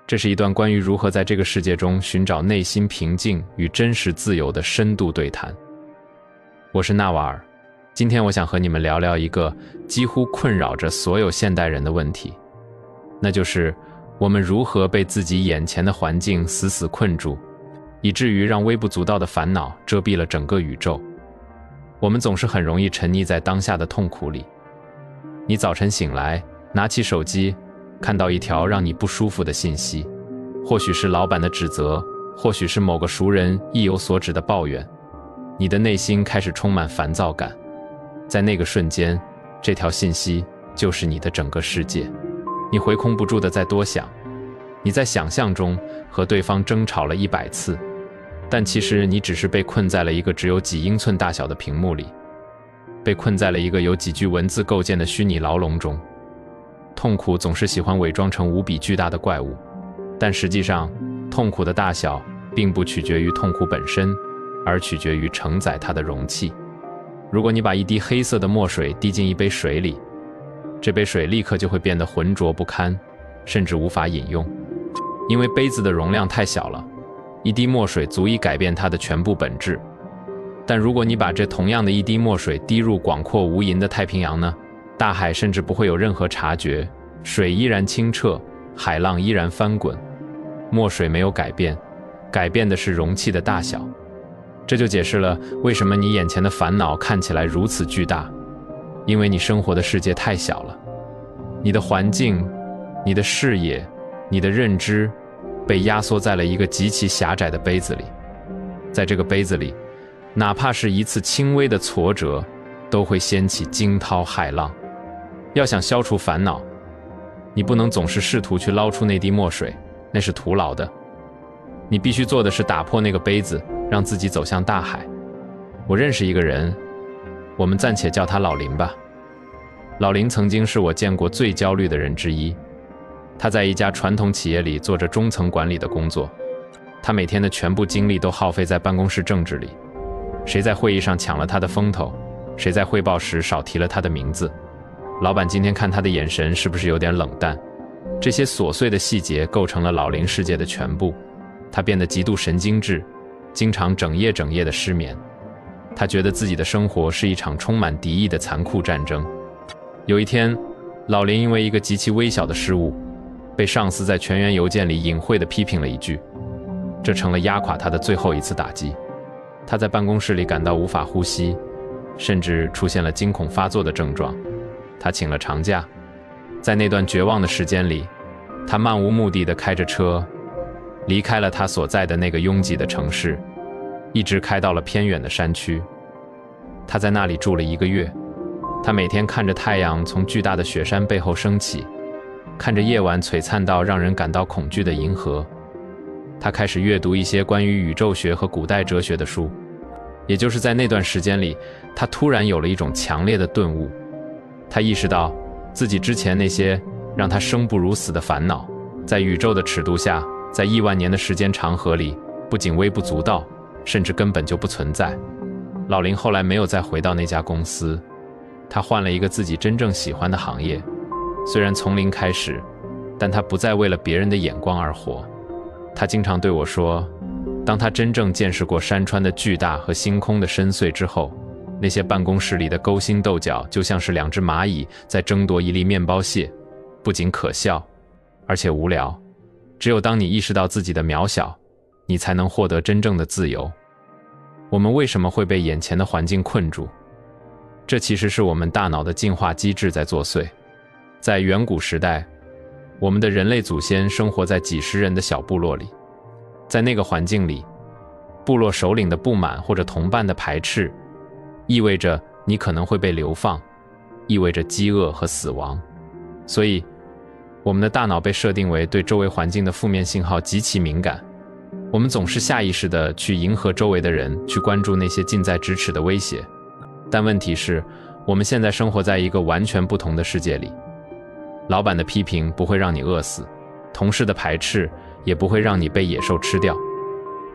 这是一段关于如何在这个世界中寻找内心平静与真实自由的深度对谈。我是纳瓦尔，今天我想和你们聊聊一个几乎困扰着所有现代人的问题，那就是我们如何被自己眼前的环境死死困住，以至于让微不足道的烦恼遮蔽了整个宇宙。我们总是很容易沉溺在当下的痛苦里。你早晨醒来，拿起手机，看到一条让你不舒服的信息，或许是老板的指责，或许是某个熟人意有所指的抱怨，你的内心开始充满烦躁感。在那个瞬间，这条信息就是你的整个世界。你回控不住地在多想，你在想象中和对方争吵了100次，但其实你只是被困在了一个只有几英寸大小的屏幕里，被困在了一个由几句文字构建的虚拟牢笼中。痛苦总是喜欢伪装成无比巨大的怪物，但实际上，痛苦的大小并不取决于痛苦本身，而取决于承载它的容器。如果你把一滴黑色的墨水滴进一杯水里，这杯水立刻就会变得浑浊不堪，甚至无法饮用，因为杯子的容量太小了，一滴墨水足以改变它的全部本质。但如果你把这同样的一滴墨水滴入广阔无垠的太平洋呢？大海甚至不会有任何察觉，水依然清澈，海浪依然翻滚，墨水没有改变，改变的是容器的大小。这就解释了为什么你眼前的烦恼看起来如此巨大，因为你生活的世界太小了。你的环境、你的视野、你的认知被压缩在了一个极其狭窄的杯子里。在这个杯子里，哪怕是一次轻微的挫折，都会掀起惊涛骇浪。要想消除烦恼，你不能总是试图去捞出那滴墨水，那是徒劳的。你必须做的是打破那个杯子，让自己走向大海。我认识一个人，我们暂且叫他老林吧。老林曾经是我见过最焦虑的人之一。他在一家传统企业里做着中层管理的工作，他每天的全部精力都耗费在办公室政治里。谁在会议上抢了他的风头，谁在汇报时少提了他的名字，老板今天看他的眼神是不是有点冷淡，这些琐碎的细节构成了老林世界的全部。他变得极度神经质，经常整夜的失眠。他觉得自己的生活是一场充满敌意的残酷战争。有一天，老林因为一个极其微小的失误，被上司在全员邮件里隐晦地批评了一句，这成了压垮他的最后一次打击。他在办公室里感到无法呼吸，甚至出现了惊恐发作的症状。他请了长假，在那段绝望的时间里，他漫无目的地开着车，离开了他所在的那个拥挤的城市，一直开到了偏远的山区。他在那里住了1个月，他每天看着太阳从巨大的雪山背后升起，看着夜晚璀璨到让人感到恐惧的银河。他开始阅读一些关于宇宙学和古代哲学的书。也就是在那段时间里，他突然有了一种强烈的顿悟。他意识到自己之前那些让他生不如死的烦恼，在宇宙的尺度下，在亿万年的时间长河里，不仅微不足道，甚至根本就不存在。老林后来没有再回到那家公司，他换了一个自己真正喜欢的行业。虽然从零开始，但他不再为了别人的眼光而活。他经常对我说，当他真正见识过山川的巨大和星空的深邃之后，那些办公室里的勾心斗角就像是2只蚂蚁在争夺一粒面包屑，不仅可笑，而且无聊。只有当你意识到自己的渺小，你才能获得真正的自由。我们为什么会被眼前的环境困住？这其实是我们大脑的进化机制在作祟。在远古时代，我们的人类祖先生活在几十人的小部落里。在那个环境里，部落首领的不满或者同伴的排斥，意味着你可能会被流放，意味着饥饿和死亡。所以，我们的大脑被设定为对周围环境的负面信号极其敏感。我们总是下意识地去迎合周围的人，去关注那些近在咫尺的威胁。但问题是，我们现在生活在一个完全不同的世界里。老板的批评不会让你饿死，同事的排斥也不会让你被野兽吃掉。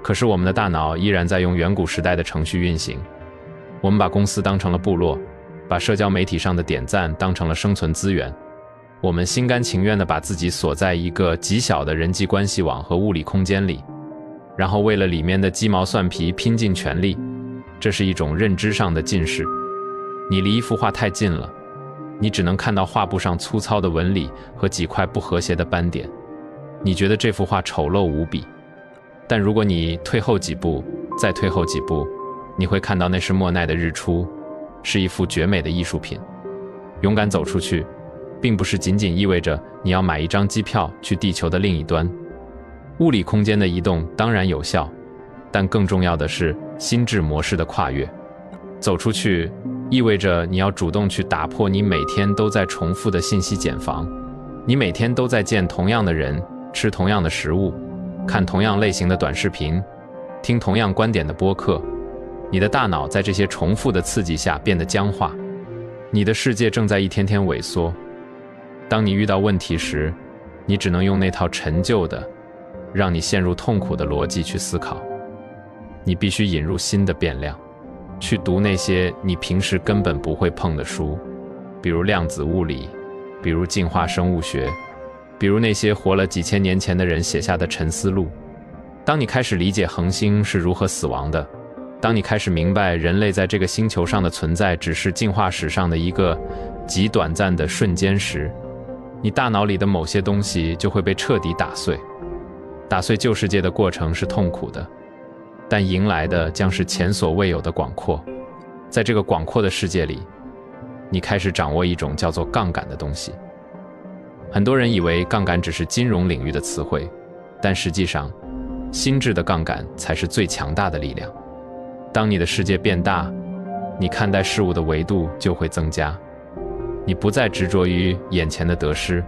可是我们的大脑依然在用远古时代的程序运行。我们把公司当成了部落，把社交媒体上的点赞当成了生存资源。我们心甘情愿地把自己锁在一个极小的人际关系网和物理空间里，然后为了里面的鸡毛蒜皮拼尽全力。这是一种认知上的近视。你离一幅画太近了，你只能看到画布上粗糙的纹理和几块不和谐的斑点，你觉得这幅画丑陋无比。但如果你退后几步，再退后几步，你会看到那是莫奈的日出，是一幅绝美的艺术品。勇敢走出去，并不是仅仅意味着你要买一张机票去地球的另一端。物理空间的移动当然有效，但更重要的是心智模式的跨越。走出去意味着你要主动去打破你每天都在重复的信息茧房。你每天都在见同样的人，吃同样的食物，看同样类型的短视频，听同样观点的播客。你的大脑在这些重复的刺激下变得僵化，你的世界正在一天天萎缩。当你遇到问题时，你只能用那套陈旧的让你陷入痛苦的逻辑去思考。你必须引入新的变量，去读那些你平时根本不会碰的书，比如量子物理，比如进化生物学，比如那些活了几千年前的人写下的沉思录。当你开始理解恒星是如何死亡的，当你开始明白人类在这个星球上的存在只是进化史上的一个极短暂的瞬间时，你大脑里的某些东西就会被彻底打碎。打碎旧世界的过程是痛苦的，但迎来的将是前所未有的广阔。在这个广阔的世界里，你开始掌握一种叫做杠杆的东西。很多人以为杠杆只是金融领域的词汇，但实际上，心智的杠杆才是最强大的力量。当你的世界变大，你看待事物的维度就会增加。你不再执着于眼前的得失，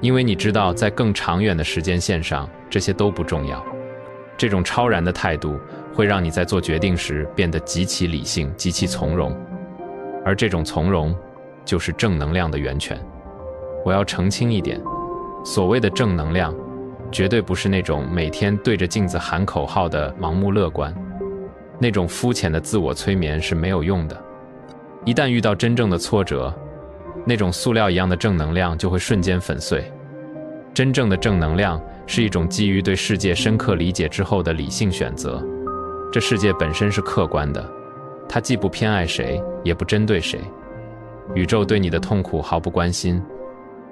因为你知道在更长远的时间线上，这些都不重要。这种超然的态度会让你在做决定时变得极其理性、极其从容，而这种从容就是正能量的源泉。我要澄清一点，所谓的正能量，绝对不是那种每天对着镜子喊口号的盲目乐观。那种肤浅的自我催眠是没有用的。一旦遇到真正的挫折，那种塑料一样的正能量就会瞬间粉碎。真正的正能量是一种基于对世界深刻理解之后的理性选择。这世界本身是客观的，它既不偏爱谁，也不针对谁。宇宙对你的痛苦毫不关心，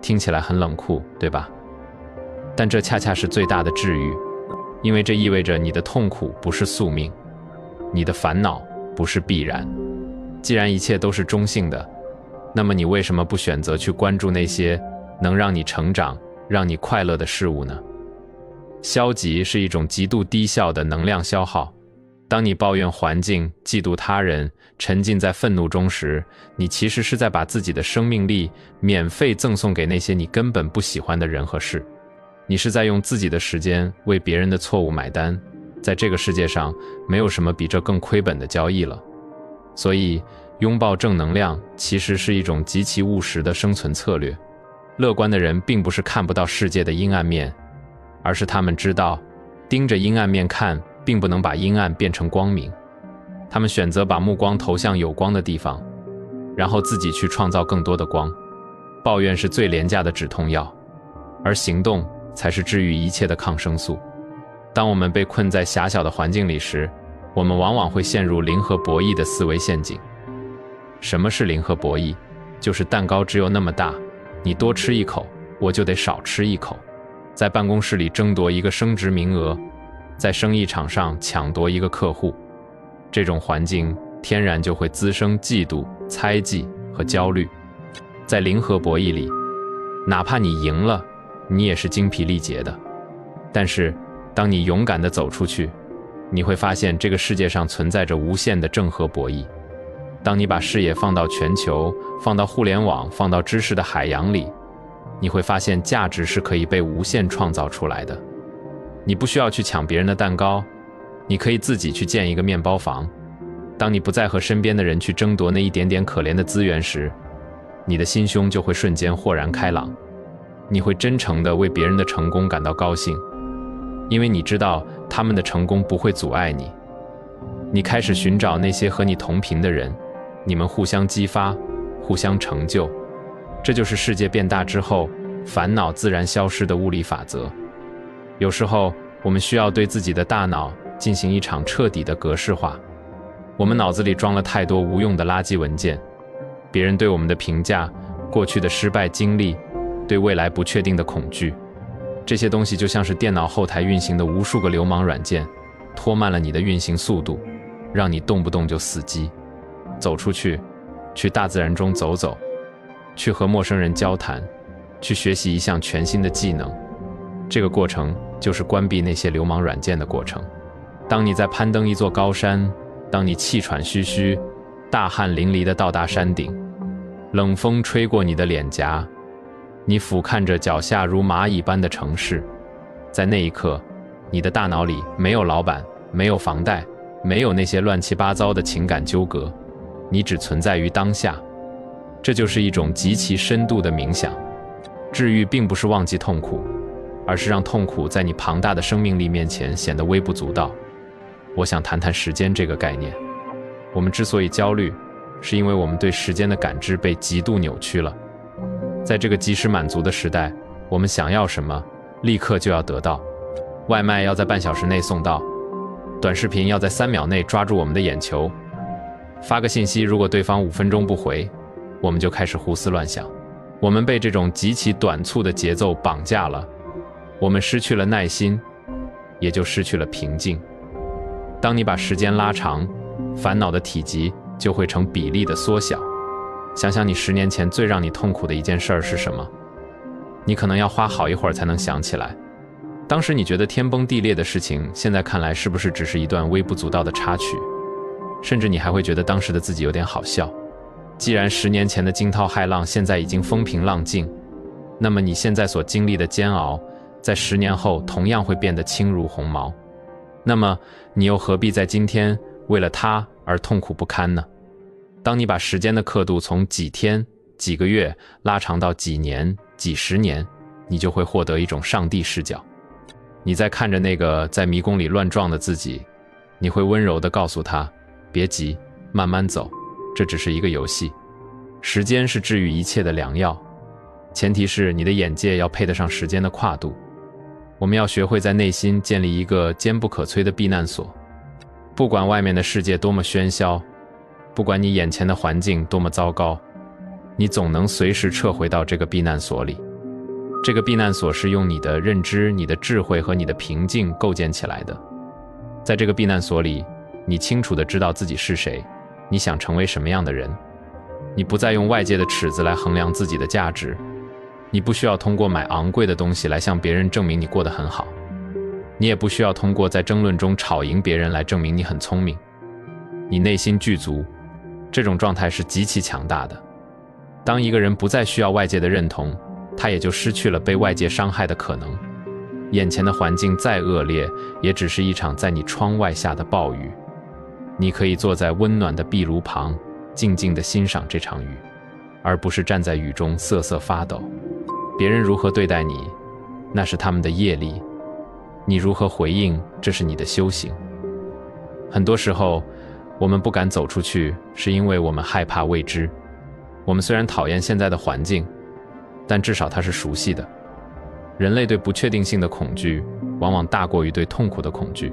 听起来很冷酷，对吧？但这恰恰是最大的治愈，因为这意味着你的痛苦不是宿命，你的烦恼不是必然。既然一切都是中性的，那么你为什么不选择去关注那些能让你成长、让你快乐的事物呢？消极是一种极度低效的能量消耗。当你抱怨环境、嫉妒他人、沉浸在愤怒中时，你其实是在把自己的生命力免费赠送给那些你根本不喜欢的人和事。你是在用自己的时间为别人的错误买单，在这个世界上，没有什么比这更亏本的交易了。所以，拥抱正能量其实是一种极其务实的生存策略。乐观的人并不是看不到世界的阴暗面，而是他们知道，盯着阴暗面看，并不能把阴暗变成光明。他们选择把目光投向有光的地方，然后自己去创造更多的光。抱怨是最廉价的止痛药，而行动才是治愈一切的抗生素。当我们被困在狭小的环境里时，我们往往会陷入零和博弈的思维陷阱。什么是零和博弈？就是蛋糕只有那么大，你多吃一口，我就得少吃一口。在办公室里争夺一个升职名额，在生意场上抢夺一个客户，这种环境天然就会滋生嫉妒、猜忌和焦虑。在零和博弈里，哪怕你赢了，你也是精疲力竭的。但是，当你勇敢地走出去，你会发现这个世界上存在着无限的正和博弈。当你把视野放到全球，放到互联网，放到知识的海洋里，你会发现价值是可以被无限创造出来的。你不需要去抢别人的蛋糕，你可以自己去建一个面包房。当你不再和身边的人去争夺那一点点可怜的资源时，你的心胸就会瞬间豁然开朗。你会真诚地为别人的成功感到高兴，因为你知道他们的成功不会阻碍你。你开始寻找那些和你同频的人，你们互相激发，互相成就。这就是世界变大之后，烦恼自然消失的物理法则。有时候，我们需要对自己的大脑进行一场彻底的格式化。我们脑子里装了太多无用的垃圾文件，别人对我们的评价，过去的失败经历，对未来不确定的恐惧，这些东西就像是电脑后台运行的无数个流氓软件，拖慢了你的运行速度，让你动不动就死机。走出去，去大自然中走走，去和陌生人交谈，去学习一项全新的技能。这个过程就是关闭那些流氓软件的过程。当你在攀登一座高山，当你气喘吁吁、大汗淋漓地到达山顶，冷风吹过你的脸颊，你俯瞰着脚下如蚂蚁般的城市，在那一刻，你的大脑里没有老板，没有房贷，没有那些乱七八糟的情感纠葛，你只存在于当下。这就是一种极其深度的冥想。治愈并不是忘记痛苦，而是让痛苦在你庞大的生命力面前显得微不足道。我想谈谈时间这个概念。我们之所以焦虑，是因为我们对时间的感知被极度扭曲了。在这个及时满足的时代，我们想要什么，立刻就要得到。外卖要在半小时内送到，短视频要在3秒内抓住我们的眼球。发个信息，如果对方5分钟不回，我们就开始胡思乱想。我们被这种极其短促的节奏绑架了，我们失去了耐心，也就失去了平静。当你把时间拉长，烦恼的体积就会成比例的缩小。想想你10年前最让你痛苦的一件事儿是什么？你可能要花好一会儿才能想起来。当时你觉得天崩地裂的事情，现在看来是不是只是一段微不足道的插曲？甚至你还会觉得当时的自己有点好笑。既然10年前的惊涛骇浪现在已经风平浪静，那么你现在所经历的煎熬，在10年后同样会变得轻如鸿毛。那么你又何必在今天为了它而痛苦不堪呢？当你把时间的刻度从几天、几个月拉长到几年、几十年，你就会获得一种上帝视角。你在看着那个在迷宫里乱撞的自己，你会温柔地告诉他，别急，慢慢走，这只是一个游戏。时间是治愈一切的良药，前提是你的眼界要配得上时间的跨度。我们要学会在内心建立一个坚不可摧的避难所，不管外面的世界多么喧嚣，不管你眼前的环境多么糟糕，你总能随时撤回到这个避难所里。这个避难所是用你的认知、你的智慧和你的平静构建起来的。在这个避难所里，你清楚地知道自己是谁，你想成为什么样的人。你不再用外界的尺子来衡量自己的价值，你不需要通过买昂贵的东西来向别人证明你过得很好，你也不需要通过在争论中吵赢别人来证明你很聪明。你内心具足，这种状态是极其强大的。当一个人不再需要外界的认同，他也就失去了被外界伤害的可能。眼前的环境再恶劣，也只是一场在你窗外下的暴雨。你可以坐在温暖的壁炉旁，静静地欣赏这场雨，而不是站在雨中瑟瑟发抖。别人如何对待你，那是他们的业力，你如何回应，这是你的修行。很多时候，我们不敢走出去，是因为我们害怕未知。我们虽然讨厌现在的环境，但至少它是熟悉的。人类对不确定性的恐惧，往往大过于对痛苦的恐惧。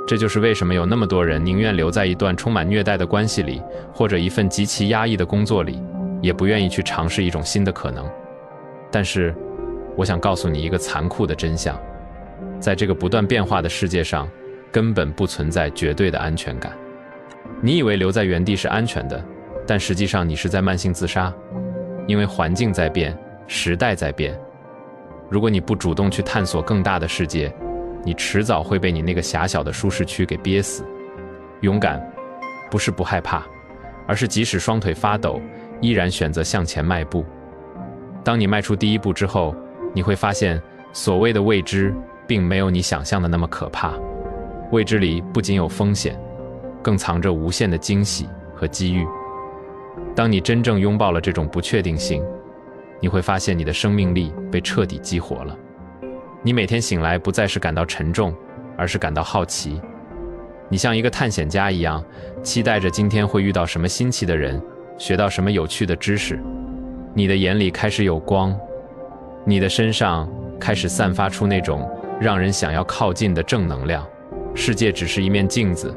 这就是为什么有那么多人宁愿留在一段充满虐待的关系里，或者一份极其压抑的工作里，也不愿意去尝试一种新的可能。但是，我想告诉你一个残酷的真相：在这个不断变化的世界上，根本不存在绝对的安全感。你以为留在原地是安全的，但实际上你是在慢性自杀，因为环境在变，时代在变。如果你不主动去探索更大的世界，你迟早会被你那个狭小的舒适区给憋死。勇敢不是不害怕，而是即使双腿发抖，依然选择向前迈步。当你迈出第一步之后，你会发现所谓的未知并没有你想象的那么可怕。未知里不仅有风险，更藏着无限的惊喜和机遇。当你真正拥抱了这种不确定性，你会发现你的生命力被彻底激活了。你每天醒来不再是感到沉重，而是感到好奇。你像一个探险家一样，期待着今天会遇到什么新奇的人，学到什么有趣的知识。你的眼里开始有光，你的身上开始散发出那种让人想要靠近的正能量。世界只是一面镜子，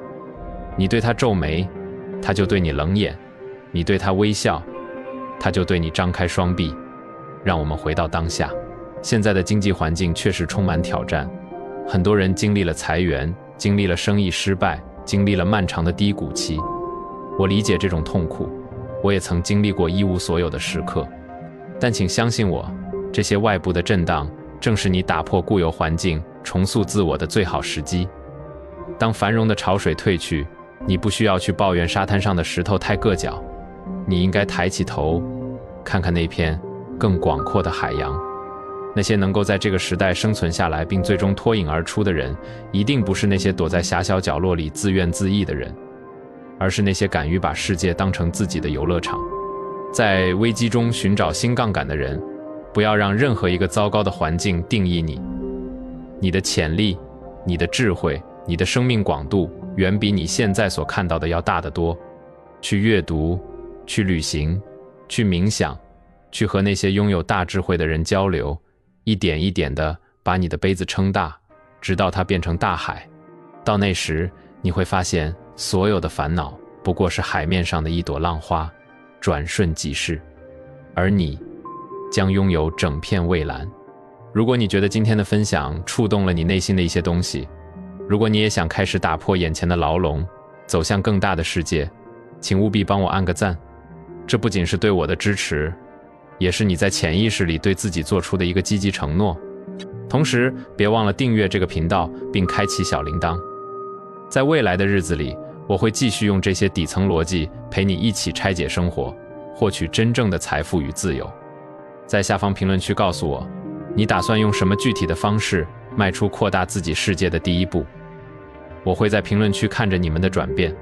你对它皱眉，它就对你冷眼；你对它微笑，它就对你张开双臂。让我们回到当下，现在的经济环境确实充满挑战，很多人经历了裁员，经历了生意失败，经历了漫长的低谷期。我理解这种痛苦，我也曾经历过一无所有的时刻，但请相信我，这些外部的震荡正是你打破固有环境，重塑自我的最好时机。当繁荣的潮水退去，你不需要去抱怨沙滩上的石头太硌脚，你应该抬起头，看看那片更广阔的海洋。那些能够在这个时代生存下来并最终脱颖而出的人，一定不是那些躲在狭小角落里自怨自艾的人，而是那些敢于把世界当成自己的游乐场，在危机中寻找新杠杆的人。不要让任何一个糟糕的环境定义你。你的潜力，你的智慧，你的生命广度，远比你现在所看到的要大得多。去阅读，去旅行，去冥想，去和那些拥有大智慧的人交流，一点一点地把你的杯子撑大，直到它变成大海。到那时，你会发现所有的烦恼不过是海面上的一朵浪花，转瞬即逝，而你将拥有整片蔚蓝。如果你觉得今天的分享触动了你内心的一些东西，如果你也想开始打破眼前的牢笼，走向更大的世界，请务必帮我按个赞。这不仅是对我的支持，也是你在潜意识里对自己做出的一个积极承诺。同时，别忘了订阅这个频道并开启小铃铛。在未来的日子里，我会继续用这些底层逻辑陪你一起拆解生活，获取真正的财富与自由。在下方评论区告诉我，你打算用什么具体的方式迈出扩大自己世界的第一步。我会在评论区看着你们的转变。